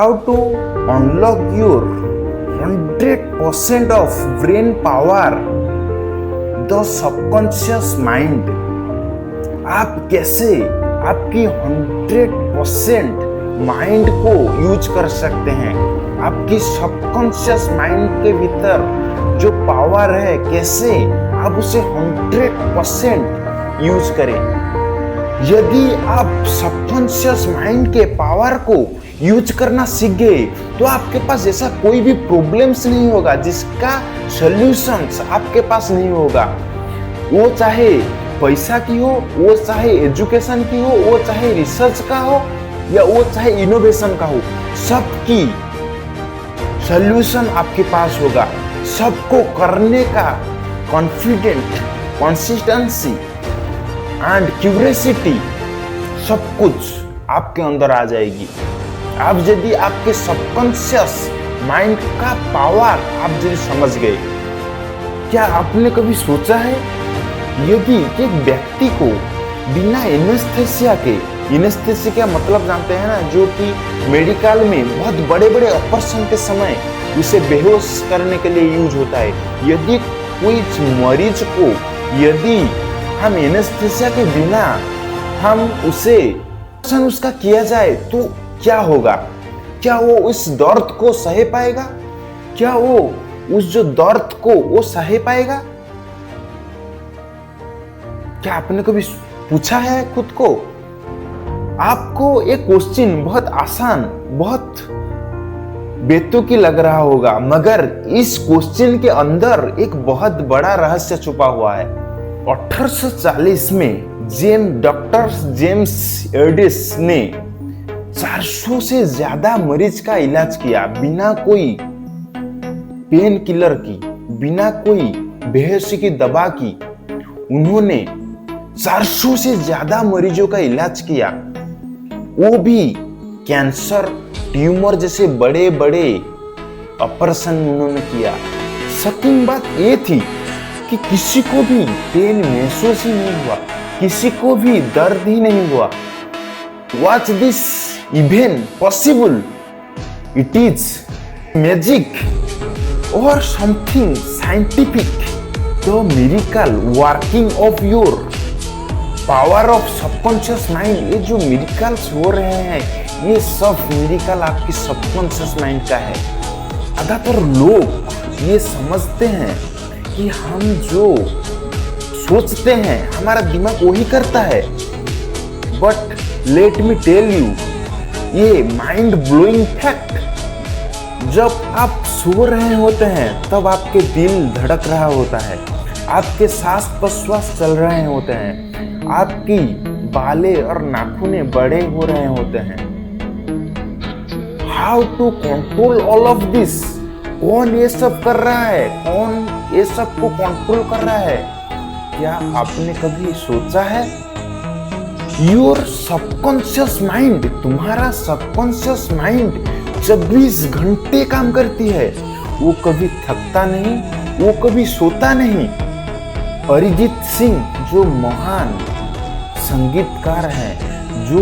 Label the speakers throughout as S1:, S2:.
S1: how to unlock your 100% of brain power, the subconscious mind। आप कैसे आपकी 100% mind को यूज कर सकते हैं। आपकी सबकॉन्शियस माइंड के भीतर जो पावर है, कैसे आप उसे 100% यूज करें। यदि आप सबकॉन्शियस माइंड के पावर को यूज करना सीख गए तो आपके पास ऐसा कोई भी प्रॉब्लम्स नहीं होगा जिसका सॉल्यूशंस आपके पास नहीं होगा। वो चाहे पैसा की हो, वो चाहे एजुकेशन की हो, वो चाहे रिसर्च का हो, या वो चाहे इनोवेशन का हो, सबकी सॉल्यूशन आपके पास होगा। सबको करने का कॉन्फिडेंट, कंसिस्टेंसी एंड क्यूरियोसिटी सब कुछ आपके अंदर आ जाएगी। आप यदि आपके सबकॉन्शियस माइंड का पावर आप यदि समझ गए। क्या आपने कभी सोचा है यदि एक व्यक्ति को बिना एनेस्थेसिया के, एनेस्थेसिया का मतलब जानते हैं ना, जो कि मेडिकल में बहुत बड़े बड़े ऑपरेशन के समय उसे बेहोश करने के लिए यूज होता है। यदि कोई मरीज को यदि हम एनेस्थेसिया के बिना हम उसे ऑपरेशन उसका किया जाए तो क्या होगा? क्या वो उस दर्द को सह पाएगा? क्या वो उस जो दर्द को वो सह पाएगा? क्या आपने कभी पूछा है खुद को? आपको एक क्वेश्चन बहुत आसान, बहुत बेतुकी लग रहा होगा, मगर इस क्वेश्चन के अंदर एक बहुत बड़ा रहस्य छुपा हुआ है। 1840 में डॉक्टर जेम्स एडिस ने 400 से ज्यादा मरीज का इलाज किया बिना कोई पेन किलर की, बिना कोई बेहोशी की दवा की। उन्होंने 400 से ज्यादा मरीजों का इलाज किया, वो भी कैंसर, ट्यूमर जैसे बड़े बड़े ऑपरेशन उन्होंने किया। शॉकिंग बात ये थी कि किसी को भी पेन महसूस ही नहीं हुआ, किसी को भी दर्द ही नहीं हुआ। Watch this even possible? It is magic or something scientific? The miracle working of your power of subconscious mind। ये जो मिरेकल्स हो रहे हैं, ये सब मिरेकल आपकी सबकॉन्शियस माइंड का है। ज्यादातर लोग ये समझते हैं कि हम जो सोचते हैं हमारा दिमाग वही करता है, but let me tell you, ये माइंड ब्लोइंग फैक्ट, जब आप सो रहे होते हैं तब आपके दिल धड़क रहा होता है, आपके सांस प्रश्वास चल रहे होते हैं, आपकी बालें और नाखूने बड़े हो रहे होते हैं। How to control all of this? कौन ये सब कर रहा है? कौन ये सब को कंट्रोल कर रहा है? क्या आपने कभी सोचा है? योर सबकॉन्शियस माइंड, तुम्हारा सबकॉन्शियस माइंड 24 घंटे काम करती है। वो कभी थकता नहीं, वो कभी सोता नहीं। अरिजीत सिंह जो महान संगीतकार है, जो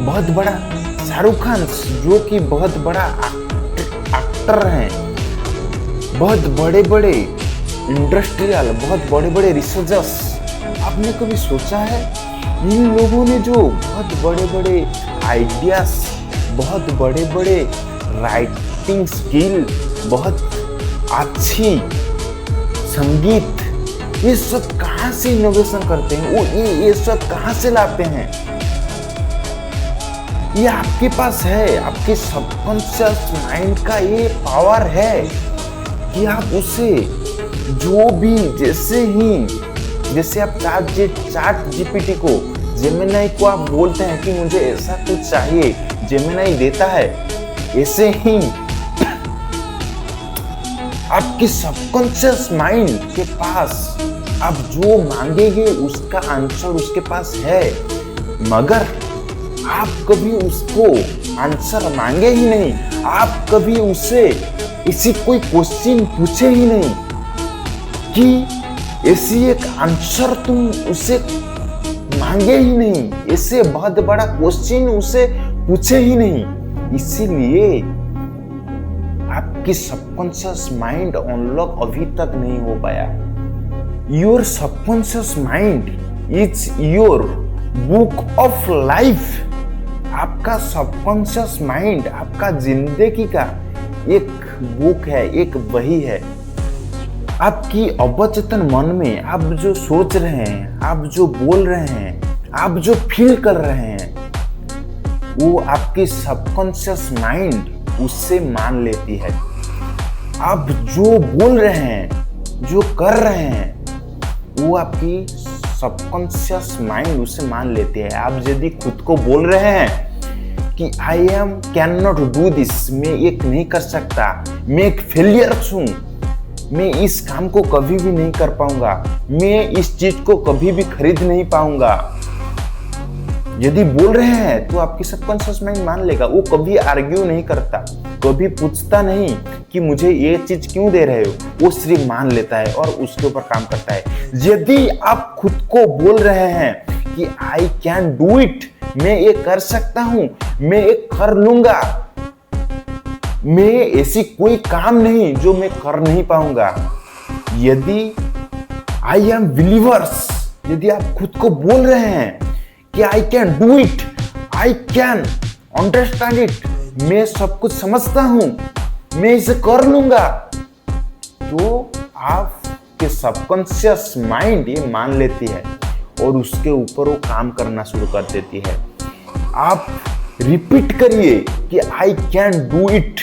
S1: बहुत बड़ा, शाहरुख खान जो कि बहुत बड़ा एक्टर हैं, बहुत बड़े बड़े इंडस्ट्रियल, बहुत बड़े बड़े रिसर्चर्स। आपने कभी सोचा है इन लोगों ने जो बहुत बड़े बड़े आइडियाज, बहुत बड़े बड़े राइटिंग स्किल, बहुत अच्छी संगीत, ये सब कहाँ से इनोवेशन करते हैं? वो ये सब कहाँ से लाते हैं? ये आपके पास है, आपके सबकॉन्शियस माइंड का ये पावर है कि आप उसे जो भी, जैसे आप चैट जीपीटी को, जेमिनाई को आप बोलते हैं कि मुझे ऐसा कुछ चाहिए, जेमिनाई देता है। ऐसे ही आपके सबकॉन्शियस माइंड के पास आप जो मांगेंगे उसका आंसर उसके पास है, मगर आप कभी उसको आंसर मांगे ही नहीं। आप कभी उससे इसी कोई क्वेश्चन पूछे ही नहीं कि ऐसी एक आंसर तुम उसे मांगे ही नहीं, ऐसे बहुत बड़ा क्वेश्चन उसे पूछे ही नहीं। इसीलिए आपकी सबकॉन्शियस माइंड अनलॉक अभी तक नहीं हो पाया। Your subconscious mind is your book of life. आपका सबकॉन्शियस माइंड आपका जिंदगी का एक बुक है, एक बही है। आपकी अवचेतन मन में आप जो सोच रहे हैं, आप जो बोल रहे हैं, आप जो फील कर रहे हैं, वो आपकी सबकॉन्शियस माइंड उससे मान लेती है। आप जो बोल रहे हैं, जो कर रहे हैं, वो आपकी सबकॉन्शियस माइंड उससे मान लेती है। आप यदि खुद को बोल रहे हैं कि I am can not do this, मैं एक नहीं कर सकता, मैं एक फेलियर हूं, मैं इस काम को कभी भी नहीं कर पाऊंगा, मैं इस चीज को कभी भी खरीद नहीं पाऊंगा, यदि बोल रहे हैं तो आपकी सबकॉन्शियस माइंड मान लेगा। वो कभी आर्ग्यू नहीं करता, कभी पूछता नहीं कि मुझे ये चीज क्यों दे रहे हो, वो सिर्फ मान लेता है और उसके ऊपर काम करता है। यदि आप खुद को बोल रहे हैं कि आई कैन डू इट, मैं ये कर सकता हूं, मैं ये कर लूंगा, मैं ऐसी कोई काम नहीं जो मैं कर नहीं पाऊंगा, यदि आई एम बिलीवर्स, यदि आप खुद को बोल रहे हैं कि I can do it, I can understand it, मैं सब कुछ समझता हूं, मैं इसे कर लूंगा, तो आपके सबकॉन्शियस माइंड ये मान लेती है और उसके ऊपर वो काम करना शुरू कर देती है। आप रिपीट करिए कि I can do it,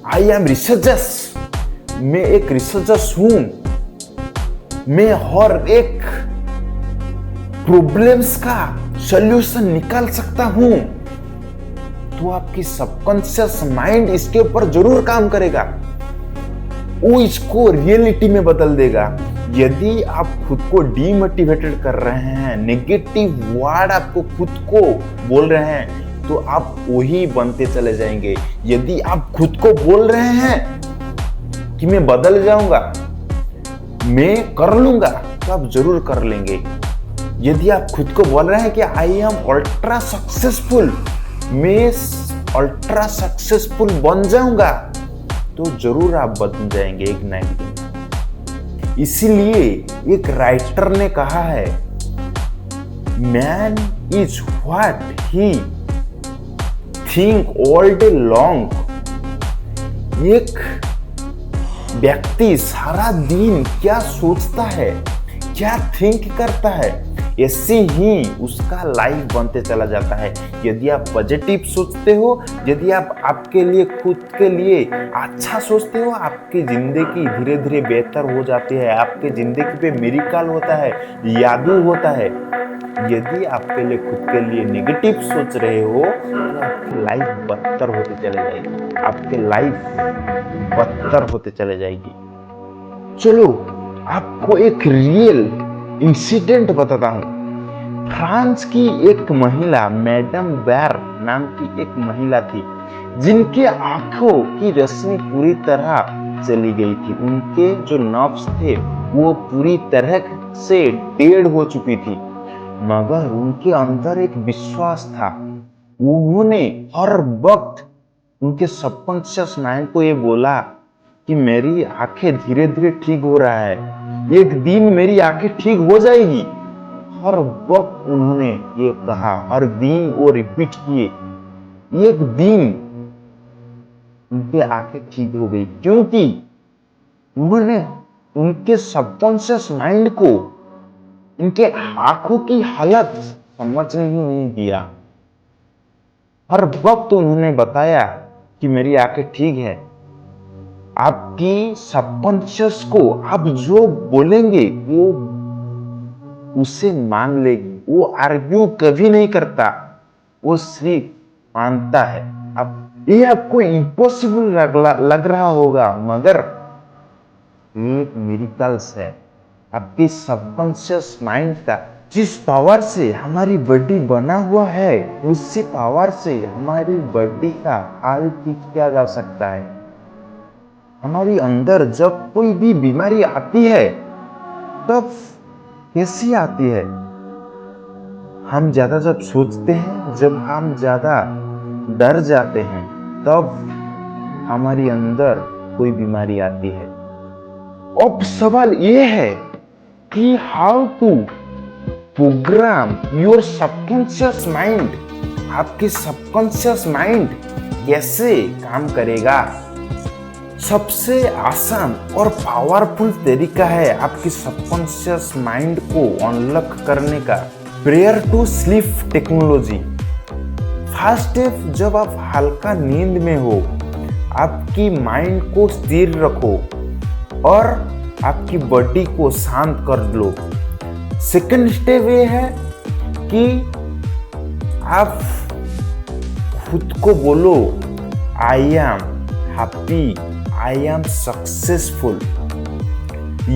S1: I am researchers, मैं एक रिसर्चर्स हूं, मैं हर एक प्रॉब्लम्स का सॉल्यूशन निकाल सकता हूं, तो आपकी सबकॉन्शियस माइंड इसके ऊपर जरूर काम करेगा, वो इसको रियलिटी में बदल देगा। यदि आप खुद को डीमोटिवेटेड कर रहे हैं, नेगेटिव वर्ड आपको खुद को बोल रहे हैं, तो आप वही बनते चले जाएंगे। यदि आप खुद को बोल रहे हैं कि मैं बदल जाऊंगा, मैं कर लूंगा, तो आप जरूर कर लेंगे। यदि आप खुद को बोल रहे हैं कि आई एम अल्ट्रा सक्सेसफुल, मैं अल्ट्रा सक्सेसफुल बन जाऊंगा, तो जरूर आप बन जाएंगे एक ना एक दिन। इसीलिए एक राइटर ने कहा है, man is what he think all day long. एक व्यक्ति सारा दिन क्या सोचता है, क्या थिंक करता है, ऐसे ही उसका लाइफ बनते चला जाता है। यदि आप पॉजिटिव सोचते हो, यदि आप आपके लिए खुद के लिए अच्छा सोचते हो, आपकी जिंदगी धीरे धीरे बेहतर हो जाती है, आपकी जिंदगी पे मिरेकल होता है, जादू होता है। यदि आपके लिए खुद के लिए नेगेटिव सोच रहे हो, तो आपकी लाइफ बदतर होते चले जाएगी, आपकी लाइफ बदतर होते चले जाएगी। चलो आपको एक रियल इंसिडेंट बताता हूं। फ्रांस की एक महिला, मैडम बैर नाम की एक महिला थी, जिनके आंखों की रोशनी पूरी तरह चली गई थी। उनके जो नर्व्स थे वो पूरी तरह से डेड हो चुकी थी, मगर उनके अंदर एक विश्वास था। उन्होंने हर वक्त उनके सबकॉन्शियस माइंड को ये बोला कि मेरी आंखें धीरे धीरे ठीक हो रहा है, एक दिन मेरी आंखें ठीक हो जाएगी। हर वक्त उन्होंने ये कहा, हर दिन वो रिपीट किए, एक दिन उनकी आंखें ठीक हो गई, क्योंकि उन्होंने उनके सबकॉन्शियस माइंड को उनके आंखों की हालत समझने ही नहीं दिया। हर वक्त उन्होंने बताया कि मेरी आंखें ठीक है। आपकी सबकॉन्शियस को आप जो बोलेंगे वो उसे मान लेगी। वो आर्ग्यू कभी नहीं करता, वो सिर्फ मानता है। अब ये आपको इम्पॉसिबल लग रहा होगा, मगर एक मिरेकल्स है। आपकी सबकॉन्शियस माइंड का जिस पावर से हमारी बॉडी बना हुआ है, उसी पावर से हमारी बॉडी का हाल ठीक किया जा सकता है। हमारी अंदर जब कोई भी बीमारी आती है, तब कैसी आती है? हम ज्यादा जब सोचते हैं, जब हम ज्यादा डर जाते हैं तब हमारी अंदर कोई बीमारी आती है। अब सवाल ये है कि how to program your subconscious mind. आपकी सबकॉन्शियस माइंड कैसे काम करेगा? सबसे आसान और पावरफुल तरीका है आपकी सबकॉन्शियस माइंड को अनलॉक करने का, prayer to sleep technology. First step, जब आप हल्का नींद में हो, आपकी माइंड को स्थिर रखो और आपकी बॉडी को शांत कर लो। सेकंड स्टेप ये है कि आप खुद को बोलो, I am happy, I am successful.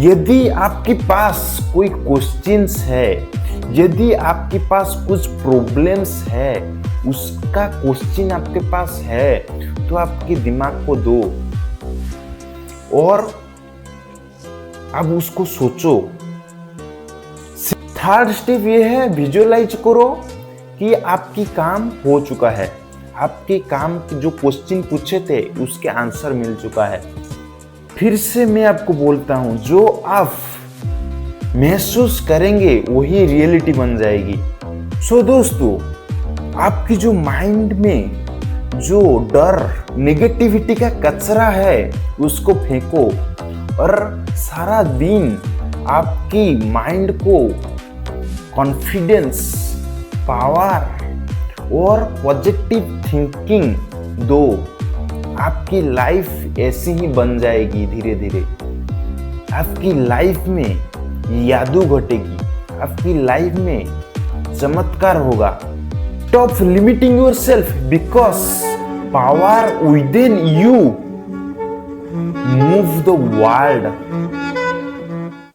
S1: यदि आपके पास कोई क्वेश्चंस है, यदि आपके पास कुछ प्रॉब्लम्स है, उसका क्वेश्चन आपके पास है, तो आपके दिमाग को दो और अब उसको सोचो। थर्ड स्टेप ये है, विजुअलाइज करो कि आपकी काम हो चुका है, आपके काम जो क्वेश्चन पूछे थे उसके आंसर मिल चुका है। फिर से मैं आपको बोलता हूं, जो आप महसूस करेंगे वही रियलिटी बन जाएगी। सो दोस्तों, आपकी जो माइंड में जो डर, नेगेटिविटी का कचरा है उसको फेंको और सारा दिन आपकी माइंड को कॉन्फिडेंस, पावर और पॉजिटिव थिंकिंग दो। आपकी लाइफ ऐसी ही बन जाएगी। धीरे धीरे आपकी लाइफ में जादू घटेगी, आपकी लाइफ में चमत्कार होगा। Stop limiting yourself because power within you move the world.